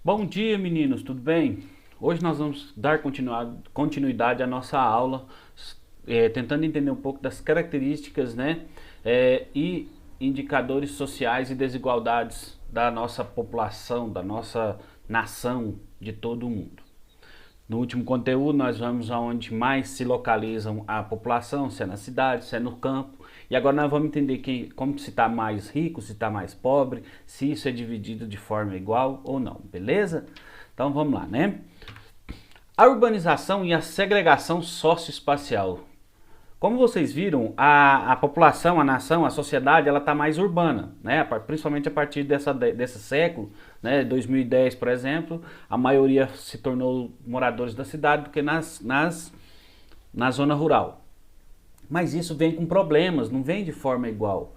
Bom dia, meninos, tudo bem? Hoje nós vamos dar continuidade à nossa aula, tentando entender um pouco das características, e indicadores sociais e desigualdades da nossa população, da nossa nação, de todo o mundo. No último conteúdo nós vamos aonde mais se localizam a população, se é na cidade, se é no campo. E agora nós vamos entender como se está mais rico, se está mais pobre, se isso é dividido de forma igual ou não, beleza? Então vamos lá, né? A urbanização e a segregação socioespacial. Como vocês viram, a população, a nação, a sociedade, ela está mais urbana, né? Principalmente a partir desse século, né? 2010, por exemplo, a maioria se tornou moradores da cidade do que na zona rural. Mas isso vem com problemas, não vem de forma igual.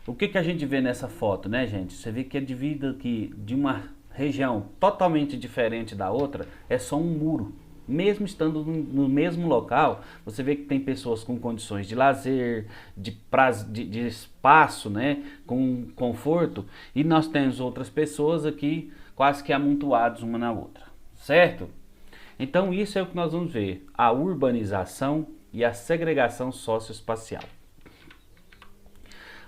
O que a gente vê nessa foto, né, gente? Você vê que a divisa aqui de uma região totalmente diferente da outra é só um muro. Mesmo estando no mesmo local, você vê que tem pessoas com condições de lazer, de espaço, né, com conforto, e nós temos outras pessoas aqui quase que amontoadas uma na outra, certo? Então isso é o que nós vamos ver, a urbanização e a segregação socioespacial.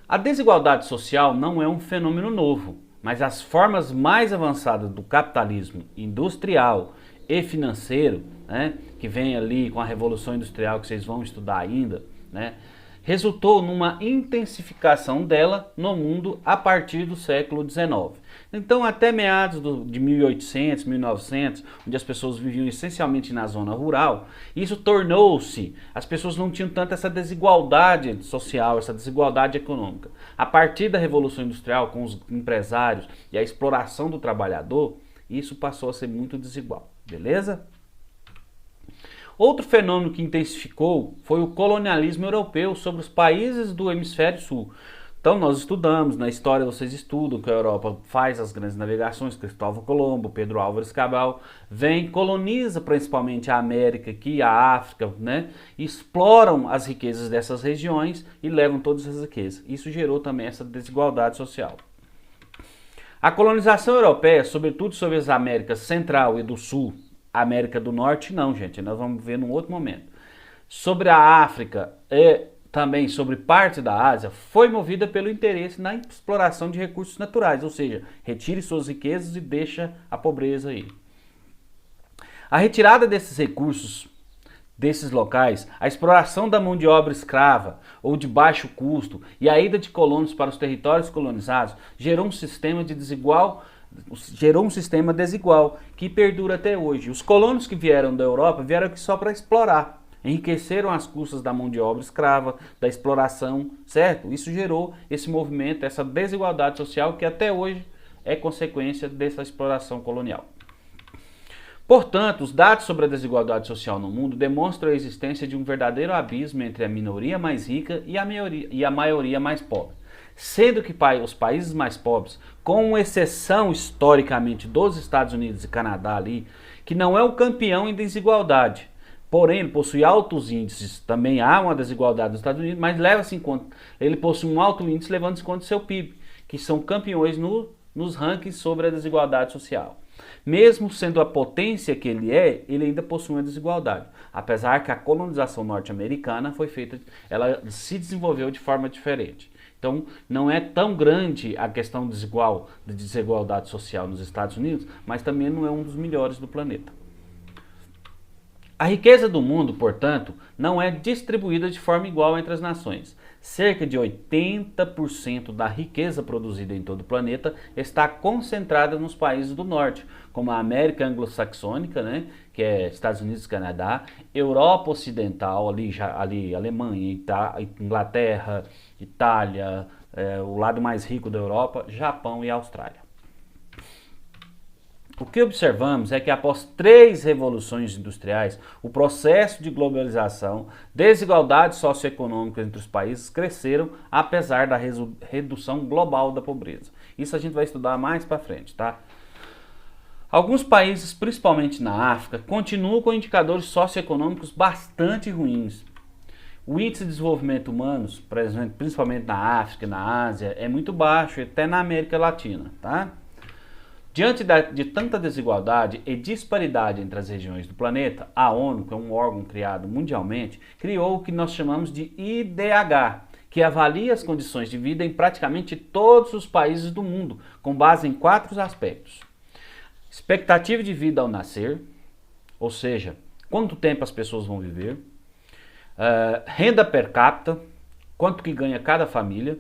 A desigualdade social não é um fenômeno novo, mas as formas mais avançadas do capitalismo industrial e financeiro, né, que vem ali com a Revolução Industrial que vocês vão estudar ainda, né, resultou numa intensificação dela no mundo a partir do século XIX. Então, até meados de 1800, 1900, onde as pessoas viviam essencialmente na zona rural, isso tornou-se, as pessoas não tinham tanto essa desigualdade social, essa desigualdade econômica. A partir da Revolução Industrial, com os empresários e a exploração do trabalhador, isso passou a ser muito desigual, beleza? Outro fenômeno que intensificou foi o colonialismo europeu sobre os países do hemisfério sul. Então nós estudamos, na história vocês estudam que a Europa faz as grandes navegações, Cristóvão Colombo, Pedro Álvares Cabral, vem, coloniza principalmente a América aqui, a África, né? Exploram as riquezas dessas regiões e levam todas essas riquezas. Isso gerou também essa desigualdade social. A colonização europeia, sobretudo sobre as Américas Central e do Sul, América do Norte não, gente, nós vamos ver num outro momento. Sobre a África e também sobre parte da Ásia, foi movida pelo interesse na exploração de recursos naturais, ou seja, retire suas riquezas e deixa a pobreza aí. A retirada desses recursos desses locais, a exploração da mão de obra escrava ou de baixo custo e a ida de colonos para os territórios colonizados gerou um sistema desigual que perdura até hoje. Os colonos que vieram da Europa vieram aqui só para explorar, enriqueceram às custas da mão de obra escrava, da exploração, certo? Isso gerou esse movimento, essa desigualdade social que até hoje é consequência dessa exploração colonial. Portanto, os dados sobre a desigualdade social no mundo demonstram a existência de um verdadeiro abismo entre a minoria mais rica e a maioria mais pobre. Sendo que os países mais pobres, com exceção historicamente dos Estados Unidos e Canadá ali, que não é o campeão em desigualdade, porém ele possui altos índices, também há uma desigualdade nos Estados Unidos, mas leva-se em conta, ele possui um alto índice levando-se em conta do seu PIB, que são campeões nos rankings sobre a desigualdade social. Mesmo sendo a potência que ele ainda possui uma desigualdade, apesar que a colonização norte-americana foi feita, ela se desenvolveu de forma diferente. Então, não é tão grande a questão de desigualdade social nos Estados Unidos, mas também não é um dos melhores do planeta. A riqueza do mundo, portanto, não é distribuída de forma igual entre as nações. Cerca de 80% da riqueza produzida em todo o planeta está concentrada nos países do norte, como a América anglo-saxônica, né, que é Estados Unidos e Canadá, Europa Ocidental, ali Alemanha, Inglaterra, Itália, o lado mais rico da Europa, Japão e Austrália. O que observamos é que após 3 revoluções industriais, o processo de globalização, desigualdades socioeconômicas entre os países cresceram apesar da redução global da pobreza. Isso a gente vai estudar mais para frente, tá? Alguns países, principalmente na África, continuam com indicadores socioeconômicos bastante ruins. O índice de desenvolvimento humano, por exemplo, principalmente na África e na Ásia, é muito baixo, até na América Latina, tá? Diante de tanta desigualdade e disparidade entre as regiões do planeta, a ONU, que é um órgão criado mundialmente, criou o que nós chamamos de IDH, que avalia as condições de vida em praticamente todos os países do mundo, com base em 4 aspectos. Expectativa de vida ao nascer, ou seja, quanto tempo as pessoas vão viver, renda per capita, quanto que ganha cada família,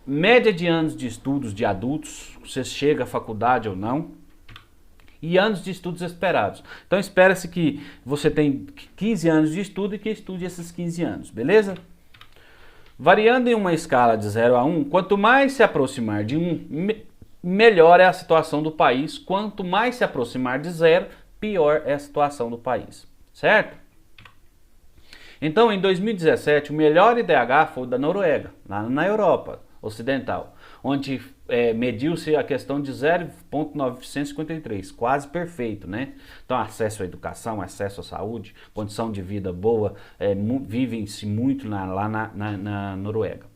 média de anos de estudos de adultos, você chega à faculdade ou não, e anos de estudos esperados. Então espera-se que você tenha 15 anos de estudo e que estude esses 15 anos, beleza? Variando em uma escala de 0 a 1, quanto mais se aproximar de 1, melhor é a situação do país. Quanto mais se aproximar de 0, pior é a situação do país, certo? Então, em 2017, o melhor IDH foi o da Noruega, lá na Europa Ocidental, onde mediu-se a questão de 0,953, quase perfeito, né? Então, acesso à educação, acesso à saúde, condição de vida boa, vivem-se muito lá na Noruega.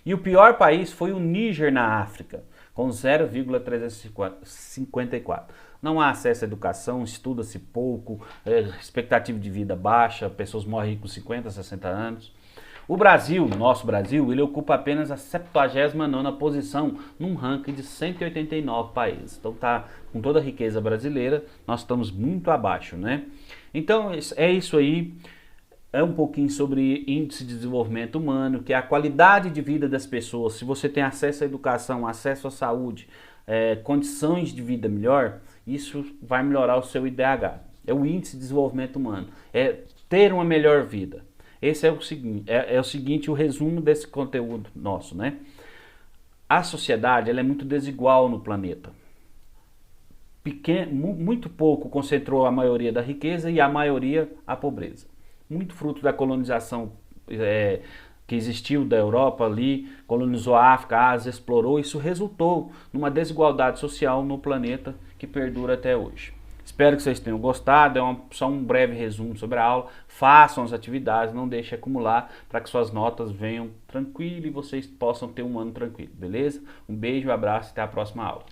E o pior país foi o Níger, na África, com 0,354. Não há acesso à educação, estuda-se pouco, expectativa de vida baixa, pessoas morrem com 50, 60 anos. O Brasil, nosso Brasil, ele ocupa apenas a 79ª posição num ranking de 189 países. Então tá, com toda a riqueza brasileira, nós estamos muito abaixo, né? Então é isso aí, é um pouquinho sobre índice de desenvolvimento humano, que é a qualidade de vida das pessoas. Se você tem acesso à educação, acesso à saúde, condições de vida melhor, isso vai melhorar o seu IDH. É o índice de desenvolvimento humano, é ter uma melhor vida. Esse é o seguinte, o resumo desse conteúdo nosso, né? A sociedade, ela é muito desigual no planeta. Muito pouco concentrou a maioria da riqueza e a maioria a pobreza. Muito fruto da colonização que existiu da Europa ali, colonizou a África, a Ásia, explorou. Isso resultou numa desigualdade social no planeta que perdura até hoje. Espero que vocês tenham gostado, só um breve resumo sobre a aula. Façam as atividades, não deixem acumular, para que suas notas venham tranquilo e vocês possam ter um ano tranquilo, beleza? Um beijo, um abraço e até a próxima aula.